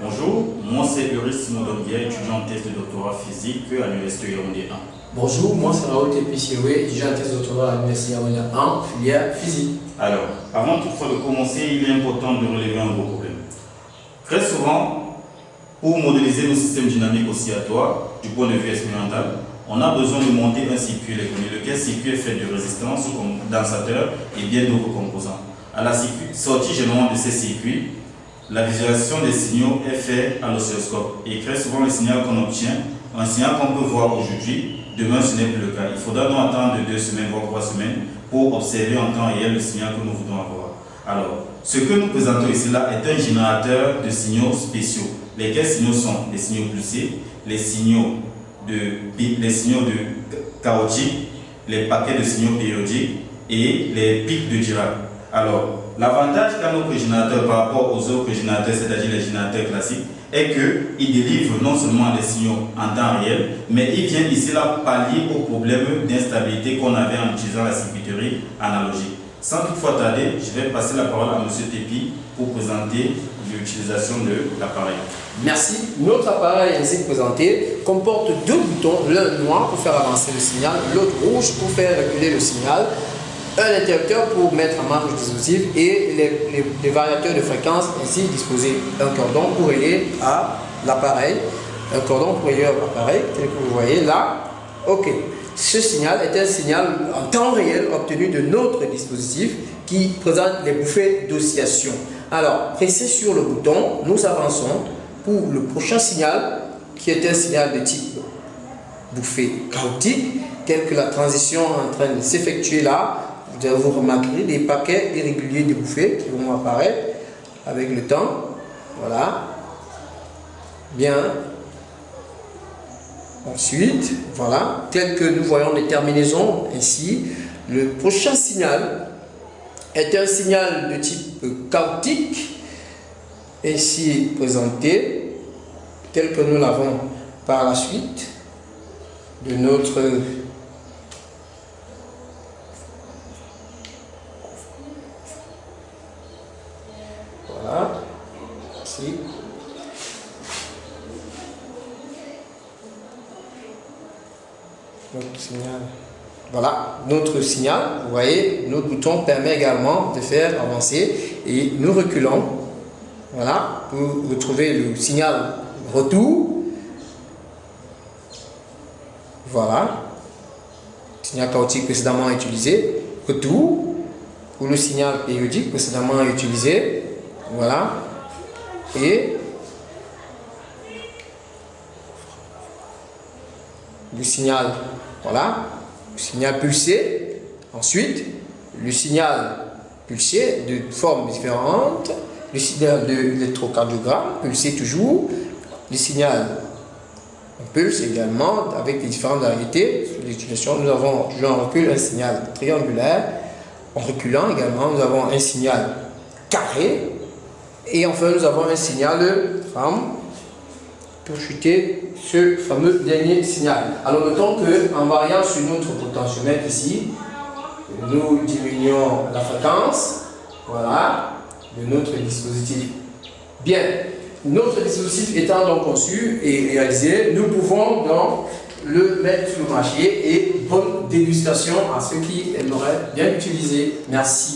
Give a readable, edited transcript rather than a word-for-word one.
Bonjour, moi c'est Uris Modonguia, étudiant en thèse de doctorat physique à l'Université Yaoundé 1. Bonjour, moi c'est Raoul Tepissioué, étudiant en thèse de doctorat à l'Université Yaoundé 1, filière physique. Alors, avant toutefois de commencer, il est important de relever un gros problème. Très souvent, pour modéliser nos systèmes dynamiques oscillatoires, du point de vue expérimental, on a besoin de monter un circuit électronique, lequel circuit est fait de résistance, condensateur et bien d'autres composants. À la sortie généralement de ces circuits, la visualisation des signaux est faite à l'oscilloscope et très souvent le signal qu'on obtient, un signal qu'on peut voir aujourd'hui, demain ce n'est plus le cas. Il faudra donc attendre 2 semaines, voire 3 semaines pour observer en temps réel le signal que nous voudrons avoir. Alors, ce que nous présentons ici là est un générateur de signaux spéciaux. Lesquels signaux sont les signaux pulsés, les signaux de chaotiques, les paquets de signaux périodiques et les pics de Dirac. Alors, l'avantage qu'a notre générateur par rapport aux autres générateurs, c'est-à-dire les générateurs classiques, est qu'il délivre non seulement des signaux en temps réel, mais il vient ici là pallier au problème d'instabilité qu'on avait en utilisant la circuiterie analogique. Sans toutefois tarder, je vais passer la parole à M. Tepi pour présenter l'utilisation de l'appareil. Merci. Notre appareil ainsi présenté comporte deux boutons, l'un noir pour faire avancer le signal, l'autre rouge pour faire reculer le signal, un interrupteur pour mettre en marche le dispositif et les variateurs de fréquence ainsi disposés. Un cordon pour relier à l'appareil, tel que vous voyez là. Ok. Ce signal est un signal en temps réel obtenu de notre dispositif qui présente les bouffées d'oscillation. Alors, pressez sur le bouton, nous avançons pour le prochain signal qui est un signal de type bouffée chaotique, tel que la transition est en train de s'effectuer là. Vous remarquerez des paquets irréguliers de bouffées qui vont apparaître avec le temps. Voilà. Bien. Ensuite, voilà, tel que nous voyons les terminaisons ainsi, le prochain signal est un signal de type chaotique, ainsi présenté, tel que nous l'avons par la suite de notre voilà, ici. Notre signal. Voilà, notre signal, vous voyez, notre bouton permet également de faire avancer et nous reculons, voilà, pour retrouver le signal retour. Voilà, signal chaotique précédemment utilisé, retour, pour le signal périodique précédemment utilisé, voilà, et le signal, voilà, le signal pulsé, ensuite le signal pulsé de forme différente, le signal de l'électrocardiogramme, pulsé toujours, le signal on pulse également avec les différentes variétés. Sur l'utilisation, nous avons toujours en recul un signal triangulaire, en reculant également nous avons un signal carré, et enfin nous avons un signal femme pour chuter ce fameux dernier signal. Alors notons qu'en variant sur notre potentiomètre ici, nous diminuons la fréquence, voilà, de notre dispositif. Bien, notre dispositif étant donc conçu et réalisé, nous pouvons donc le mettre sur le marché et bonne dégustation à ceux qui aimeraient bien l'utiliser. Merci.